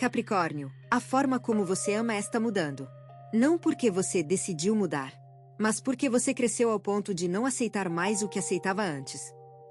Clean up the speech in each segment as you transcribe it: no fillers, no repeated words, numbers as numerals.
Capricórnio, a forma como você ama está mudando. Não porque você decidiu mudar, mas porque você cresceu ao ponto de não aceitar mais o que aceitava antes.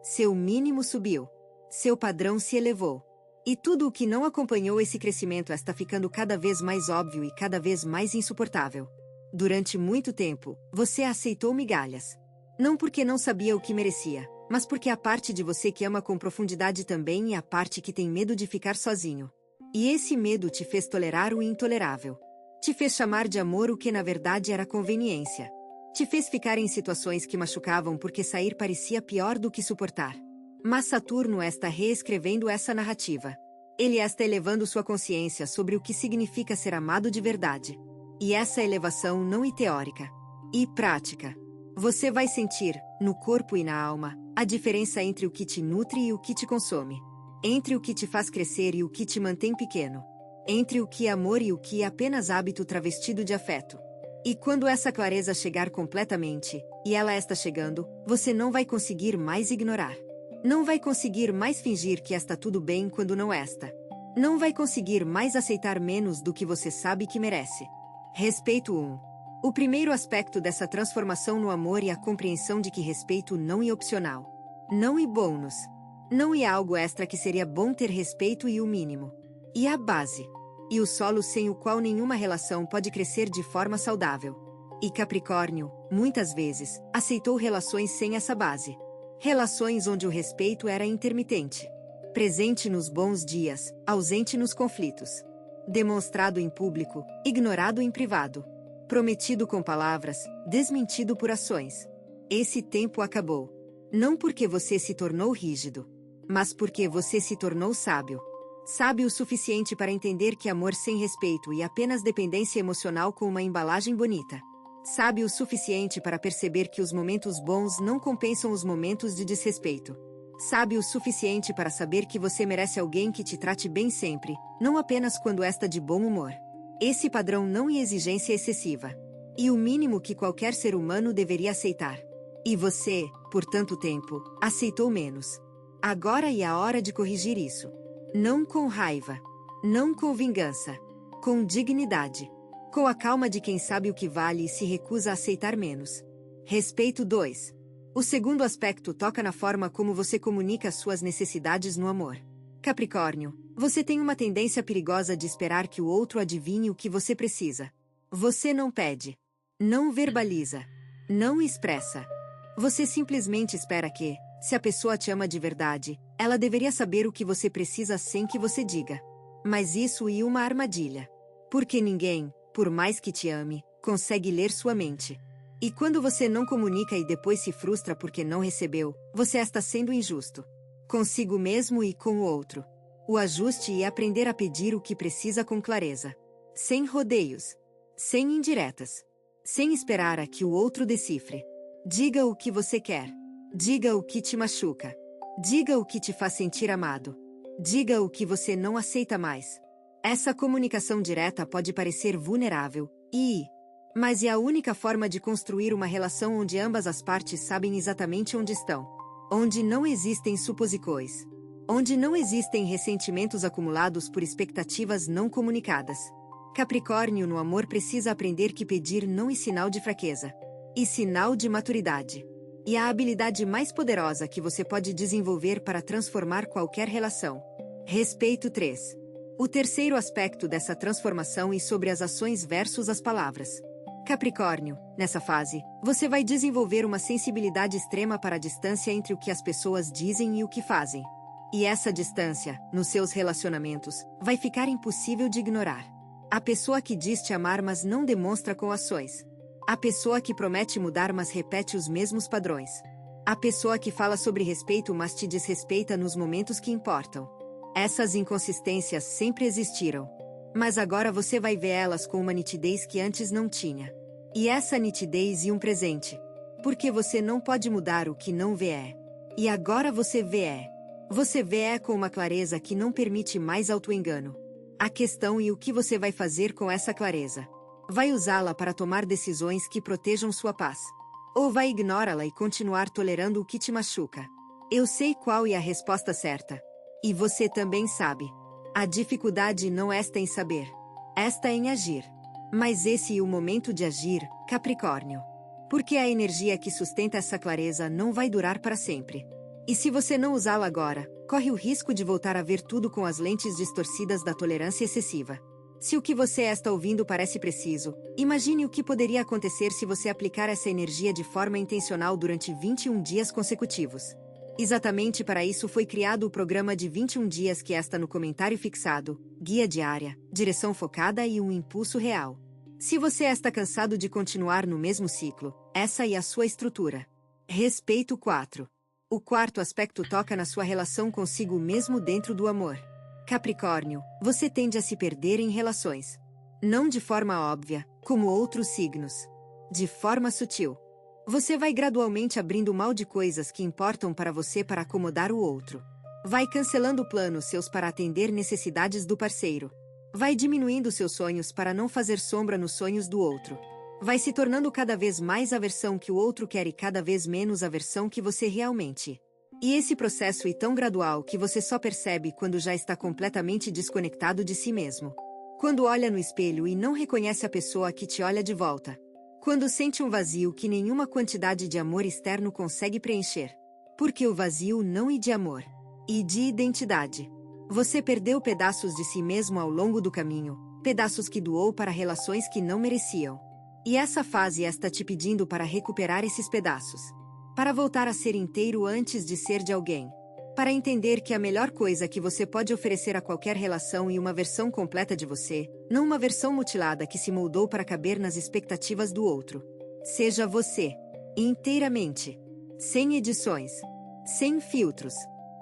Seu mínimo subiu. Seu padrão se elevou. E tudo o que não acompanhou esse crescimento está ficando cada vez mais óbvio e cada vez mais insuportável. Durante muito tempo, você aceitou migalhas. Não porque não sabia o que merecia, mas porque a parte de você que ama com profundidade também é a parte que tem medo de ficar sozinho. E esse medo te fez tolerar o intolerável. Te fez chamar de amor o que na verdade era conveniência. Te fez ficar em situações que machucavam porque sair parecia pior do que suportar. Mas Saturno está reescrevendo essa narrativa. Ele está elevando sua consciência sobre o que significa ser amado de verdade. E essa elevação não é teórica, e prática. Você vai sentir, no corpo e na alma, a diferença entre o que te nutre e o que te consome. Entre o que te faz crescer e o que te mantém pequeno. Entre o que é amor e o que é apenas hábito travestido de afeto. E quando essa clareza chegar completamente, e ela está chegando, você não vai conseguir mais ignorar. Não vai conseguir mais fingir que está tudo bem quando não está. Não vai conseguir mais aceitar menos do que você sabe que merece. Respeito 1. O primeiro aspecto dessa transformação no amor é a compreensão de que respeito não é opcional. Não é bônus. Não é algo extra que seria bom ter respeito e o mínimo. E a base. E o solo sem o qual nenhuma relação pode crescer de forma saudável. E Capricórnio, muitas vezes, aceitou relações sem essa base. Relações onde o respeito era intermitente. Presente nos bons dias, ausente nos conflitos. Demonstrado em público, ignorado em privado. Prometido com palavras, desmentido por ações. Esse tempo acabou. Não porque você se tornou rígido, mas porque você se tornou sábio. Sábio o suficiente para entender que amor sem respeito e apenas dependência emocional com uma embalagem bonita. Sábio o suficiente para perceber que os momentos bons não compensam os momentos de desrespeito. Sábio o suficiente para saber que você merece alguém que te trate bem sempre, não apenas quando está de bom humor. Esse padrão não é exigência excessiva. E o mínimo que qualquer ser humano deveria aceitar. E você, por tanto tempo, aceitou menos. Agora é a hora de corrigir isso. Não com raiva. Não com vingança. Com dignidade. Com a calma de quem sabe o que vale e se recusa a aceitar menos. Respeito 2. O segundo aspecto toca na forma como você comunica as suas necessidades no amor. Capricórnio, você tem uma tendência perigosa de esperar que o outro adivinhe o que você precisa. Você não pede. Não verbaliza. Não expressa. Você simplesmente espera que, se a pessoa te ama de verdade, ela deveria saber o que você precisa sem que você diga. Mas isso é uma armadilha. Porque ninguém, por mais que te ame, consegue ler sua mente. E quando você não comunica e depois se frustra porque não recebeu, você está sendo injusto. Consigo mesmo e com o outro. O ajuste é aprender a pedir o que precisa com clareza. Sem rodeios. Sem indiretas. Sem esperar a que o outro decifre. Diga o que você quer. Diga o que te machuca. Diga o que te faz sentir amado. Diga o que você não aceita mais. Essa comunicação direta pode parecer vulnerável, mas é a única forma de construir uma relação onde ambas as partes sabem exatamente onde estão. Onde não existem suposicões. Onde não existem ressentimentos acumulados por expectativas não comunicadas. Capricórnio no amor precisa aprender que pedir não é sinal de fraqueza. E sinal de maturidade. E a habilidade mais poderosa que você pode desenvolver para transformar qualquer relação. Respeito 3. O terceiro aspecto dessa transformação é sobre as ações versus as palavras. Capricórnio, nessa fase, você vai desenvolver uma sensibilidade extrema para a distância entre o que as pessoas dizem e o que fazem. E essa distância, nos seus relacionamentos, vai ficar impossível de ignorar. A pessoa que diz te amar mas não demonstra com ações. A pessoa que promete mudar mas repete os mesmos padrões. A pessoa que fala sobre respeito mas te desrespeita nos momentos que importam. Essas inconsistências sempre existiram. Mas agora você vai ver elas com uma nitidez que antes não tinha. E essa nitidez é um presente. Porque você não pode mudar o que não vê é. E agora você vê é. Você vê é com uma clareza que não permite mais autoengano. A questão é o que você vai fazer com essa clareza. Vai usá-la para tomar decisões que protejam sua paz. Ou vai ignorá-la e continuar tolerando o que te machuca. Eu sei qual é a resposta certa. E você também sabe. A dificuldade não está em saber. Está em agir. Mas esse é o momento de agir, Capricórnio. Porque a energia que sustenta essa clareza não vai durar para sempre. E se você não usá-la agora, corre o risco de voltar a ver tudo com as lentes distorcidas da tolerância excessiva. Se o que você está ouvindo parece preciso, imagine o que poderia acontecer se você aplicar essa energia de forma intencional durante 21 dias consecutivos. Exatamente para isso foi criado o programa de 21 dias que está no comentário fixado, guia diária, direção focada e um impulso real. Se você está cansado de continuar no mesmo ciclo, essa é a sua estrutura. Respeito 4. O quarto aspecto toca na sua relação consigo mesmo dentro do amor. Capricórnio, você tende a se perder em relações. Não de forma óbvia, como outros signos. De forma sutil. Você vai gradualmente abrindo mão de coisas que importam para você para acomodar o outro. Vai cancelando planos seus para atender necessidades do parceiro. Vai diminuindo seus sonhos para não fazer sombra nos sonhos do outro. Vai se tornando cada vez mais a versão que o outro quer e cada vez menos a versão que você realmente. E esse processo é tão gradual que você só percebe quando já está completamente desconectado de si mesmo. Quando olha no espelho e não reconhece a pessoa que te olha de volta. Quando sente um vazio que nenhuma quantidade de amor externo consegue preencher. Porque o vazio não é de amor. E de identidade. Você perdeu pedaços de si mesmo ao longo do caminho, pedaços que doou para relações que não mereciam. E essa fase está te pedindo para recuperar esses pedaços. Para voltar a ser inteiro antes de ser de alguém. Para entender que a melhor coisa que você pode oferecer a qualquer relação é uma versão completa de você, não uma versão mutilada que se moldou para caber nas expectativas do outro. Seja você. Inteiramente. Sem edições. Sem filtros.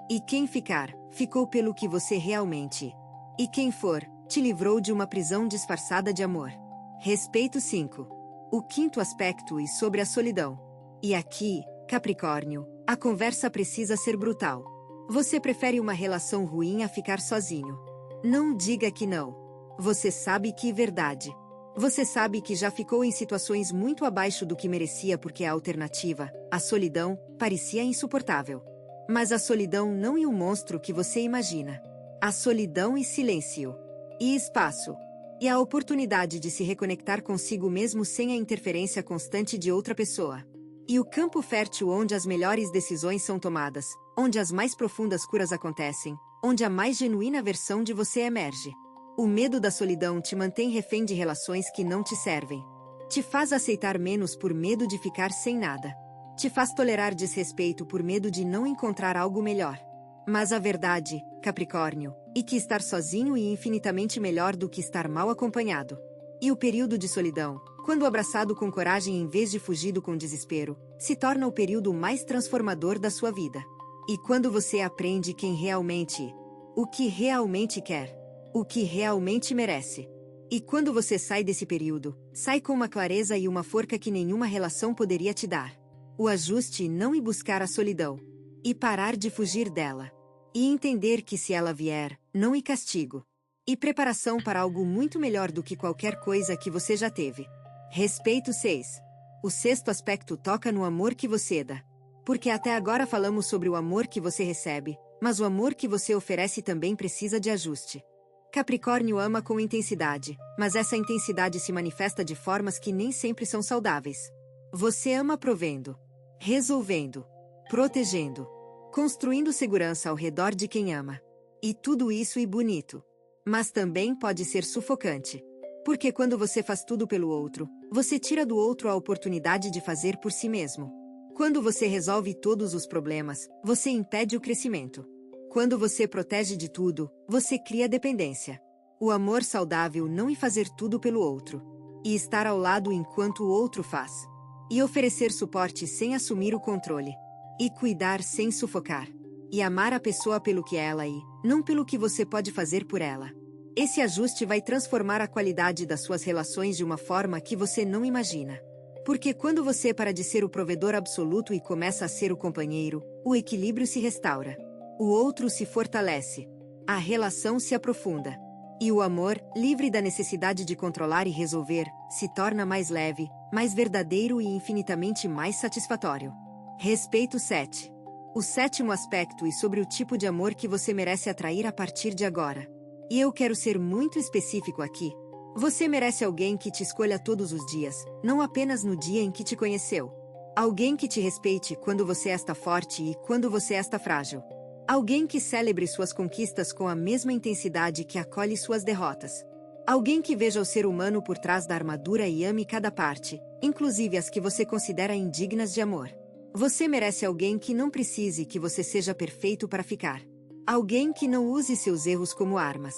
E quem ficar, ficou pelo que você realmente é. E quem for, te livrou de uma prisão disfarçada de amor. Respeito 5. O quinto aspecto é sobre a solidão. E aqui, Capricórnio, a conversa precisa ser brutal. Você prefere uma relação ruim a ficar sozinho. Não diga que não. Você sabe que é verdade. Você sabe que já ficou em situações muito abaixo do que merecia porque a alternativa, a solidão, parecia insuportável. Mas a solidão não é o monstro que você imagina. A solidão é silêncio. E espaço. E a oportunidade de se reconectar consigo mesmo sem a interferência constante de outra pessoa. E o campo fértil onde as melhores decisões são tomadas, onde as mais profundas curas acontecem, onde a mais genuína versão de você emerge. O medo da solidão te mantém refém de relações que não te servem. Te faz aceitar menos por medo de ficar sem nada. Te faz tolerar desrespeito por medo de não encontrar algo melhor. Mas a verdade, Capricórnio, é que estar sozinho é infinitamente melhor do que estar mal acompanhado. E o período de solidão, quando abraçado com coragem em vez de fugido com desespero, se torna o período mais transformador da sua vida. E quando você aprende quem realmente é, o que realmente quer, o que realmente merece. E quando você sai desse período, sai com uma clareza e uma força que nenhuma relação poderia te dar. O ajuste não é buscar a solidão. E parar de fugir dela. E entender que se ela vier, não é castigo. E preparação para algo muito melhor do que qualquer coisa que você já teve. Respeito 6. O sexto aspecto toca no amor que você dá. Porque até agora falamos sobre o amor que você recebe, mas o amor que você oferece também precisa de ajuste. Capricórnio ama com intensidade, mas essa intensidade se manifesta de formas que nem sempre são saudáveis. Você ama provendo, resolvendo, protegendo, construindo segurança ao redor de quem ama. E tudo isso é bonito. Mas também pode ser sufocante. Porque quando você faz tudo pelo outro, você tira do outro a oportunidade de fazer por si mesmo. Quando você resolve todos os problemas, você impede o crescimento. Quando você protege de tudo, você cria dependência. O amor saudável não é fazer tudo pelo outro. E estar ao lado enquanto o outro faz. E oferecer suporte sem assumir o controle. E cuidar sem sufocar. E amar a pessoa pelo que ela é, não pelo que você pode fazer por ela. Esse ajuste vai transformar a qualidade das suas relações de uma forma que você não imagina. Porque quando você para de ser o provedor absoluto e começa a ser o companheiro, o equilíbrio se restaura. O outro se fortalece. A relação se aprofunda. E o amor, livre da necessidade de controlar e resolver, se torna mais leve, mais verdadeiro e infinitamente mais satisfatório. Respeito 7. O sétimo aspecto é sobre o tipo de amor que você merece atrair a partir de agora. E eu quero ser muito específico aqui. Você merece alguém que te escolha todos os dias, não apenas no dia em que te conheceu. Alguém que te respeite quando você está forte e quando você está frágil. Alguém que celebre suas conquistas com a mesma intensidade que acolhe suas derrotas. Alguém que veja o ser humano por trás da armadura e ame cada parte, inclusive as que você considera indignas de amor. Você merece alguém que não precise que você seja perfeito para ficar. Alguém que não use seus erros como armas.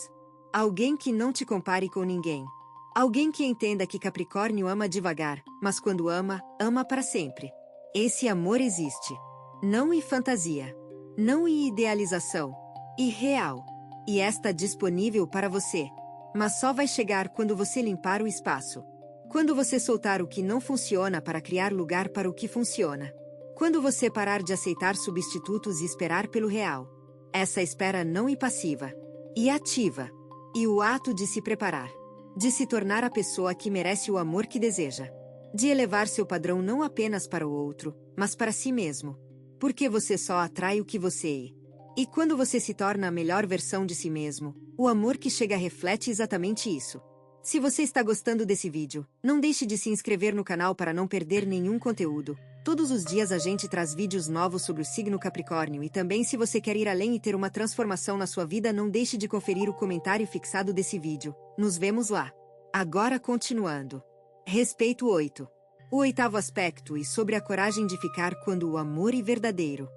Alguém que não te compare com ninguém. Alguém que entenda que Capricórnio ama devagar, mas quando ama, ama para sempre. Esse amor existe. Não em fantasia. Não em idealização. E real. E está disponível para você. Mas só vai chegar quando você limpar o espaço. Quando você soltar o que não funciona para criar lugar para o que funciona. Quando você parar de aceitar substitutos e esperar pelo real. Essa espera não impassiva. E ativa. E o ato de se preparar. De se tornar a pessoa que merece o amor que deseja. De elevar seu padrão não apenas para o outro, mas para si mesmo. Porque você só atrai o que você é. E quando você se torna a melhor versão de si mesmo, o amor que chega reflete exatamente isso. Se você está gostando desse vídeo, não deixe de se inscrever no canal para não perder nenhum conteúdo. Todos os dias a gente traz vídeos novos sobre o signo Capricórnio e também se você quer ir além e ter uma transformação na sua vida, não deixe de conferir o comentário fixado desse vídeo. Nos vemos lá. Agora continuando. Respeito 8. O oitavo aspecto e sobre a coragem de ficar quando o amor é verdadeiro.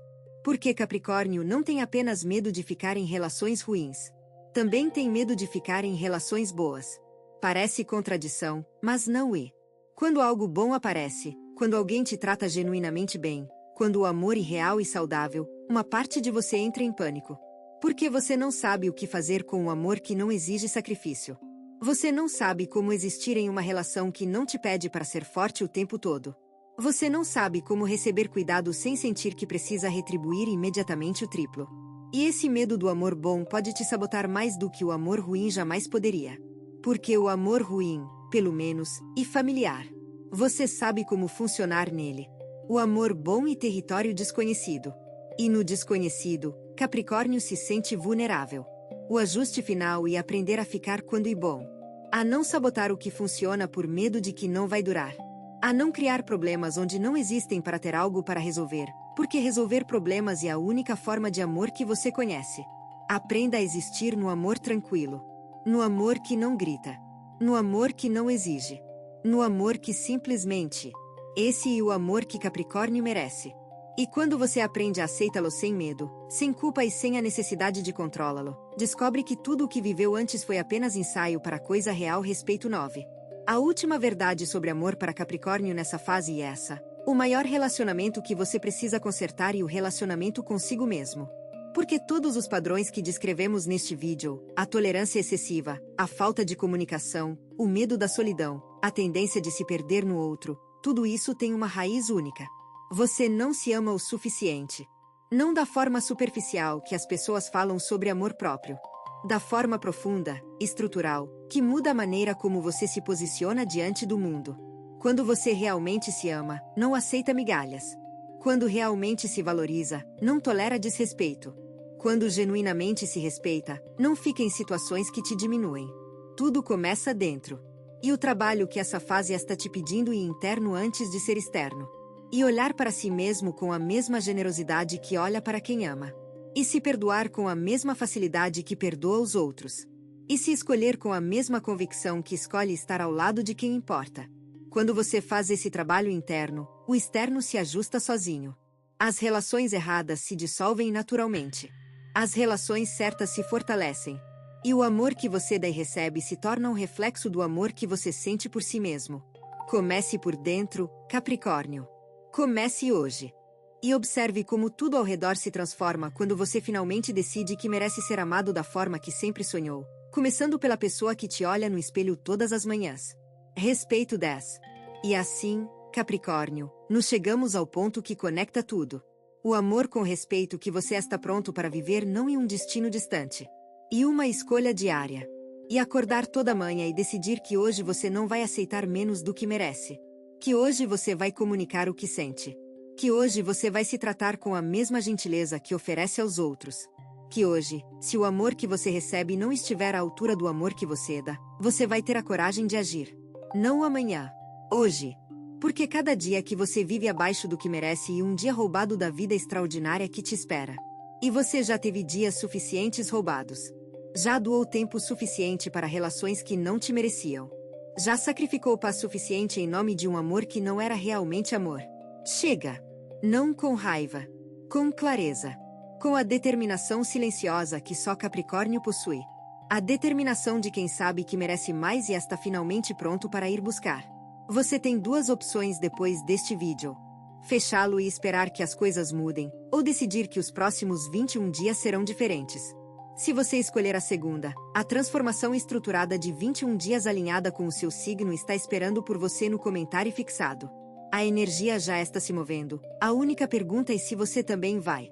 Porque Capricórnio não tem apenas medo de ficar em relações ruins. Também tem medo de ficar em relações boas. Parece contradição, mas não é. Quando algo bom aparece, quando alguém te trata genuinamente bem, quando o amor é real e saudável, uma parte de você entra em pânico. Porque você não sabe o que fazer com um amor que não exige sacrifício. Você não sabe como existir em uma relação que não te pede para ser forte o tempo todo. Você não sabe como receber cuidado sem sentir que precisa retribuir imediatamente o triplo. E esse medo do amor bom pode te sabotar mais do que o amor ruim jamais poderia. Porque o amor ruim, pelo menos, é familiar. Você sabe como funcionar nele. O amor bom e território desconhecido. E no desconhecido, Capricórnio se sente vulnerável. O ajuste final e aprender a ficar quando é bom. A não sabotar o que funciona por medo de que não vai durar. A não criar problemas onde não existem para ter algo para resolver, porque resolver problemas é a única forma de amor que você conhece. Aprenda a existir no amor tranquilo. No amor que não grita. No amor que não exige. No amor que simplesmente. Esse é o amor que Capricórnio merece. E quando você aprende a aceitá-lo sem medo, sem culpa e sem a necessidade de controlá-lo, descobre que tudo o que viveu antes foi apenas ensaio para a coisa real. Respeito 9. A última verdade sobre amor para Capricórnio nessa fase é essa. O maior relacionamento que você precisa consertar é o relacionamento consigo mesmo. Porque todos os padrões que descrevemos neste vídeo, a tolerância excessiva, a falta de comunicação, o medo da solidão, a tendência de se perder no outro, tudo isso tem uma raiz única. Você não se ama o suficiente. Não da forma superficial que as pessoas falam sobre amor próprio. Da forma profunda, estrutural, que muda a maneira como você se posiciona diante do mundo. Quando você realmente se ama, não aceita migalhas. Quando realmente se valoriza, não tolera desrespeito. Quando genuinamente se respeita, não fica em situações que te diminuem. Tudo começa dentro. E o trabalho que essa fase está te pedindo é interno antes de ser externo. E olhar para si mesmo com a mesma generosidade que olha para quem ama. E se perdoar com a mesma facilidade que perdoa os outros. E se escolher com a mesma convicção que escolhe estar ao lado de quem importa. Quando você faz esse trabalho interno, o externo se ajusta sozinho. As relações erradas se dissolvem naturalmente. As relações certas se fortalecem. E o amor que você dá e recebe se torna um reflexo do amor que você sente por si mesmo. Comece por dentro, Capricórnio. Comece hoje. E observe como tudo ao redor se transforma quando você finalmente decide que merece ser amado da forma que sempre sonhou, começando pela pessoa que te olha no espelho todas as manhãs. Respeito 10. E assim, Capricórnio, nos chegamos ao ponto que conecta tudo. O amor com respeito que você está pronto para viver não em um destino distante. E uma escolha diária. E acordar toda manhã e decidir que hoje você não vai aceitar menos do que merece. Que hoje você vai comunicar o que sente. Que hoje você vai se tratar com a mesma gentileza que oferece aos outros. Que hoje, se o amor que você recebe não estiver à altura do amor que você dá, você vai ter a coragem de agir. Não amanhã. Hoje. Porque cada dia que você vive abaixo do que merece e um dia roubado da vida extraordinária que te espera. E você já teve dias suficientes roubados. Já doou tempo suficiente para relações que não te mereciam. Já sacrificou paz suficiente em nome de um amor que não era realmente amor. Chega! Não com raiva. Com clareza. Com a determinação silenciosa que só Capricórnio possui. A determinação de quem sabe que merece mais e está finalmente pronto para ir buscar. Você tem duas opções depois deste vídeo. Fechá-lo e esperar que as coisas mudem, ou decidir que os próximos 21 dias serão diferentes. Se você escolher a segunda, a transformação estruturada de 21 dias alinhada com o seu signo está esperando por você no comentário fixado. A energia já está se movendo. A única pergunta é se você também vai.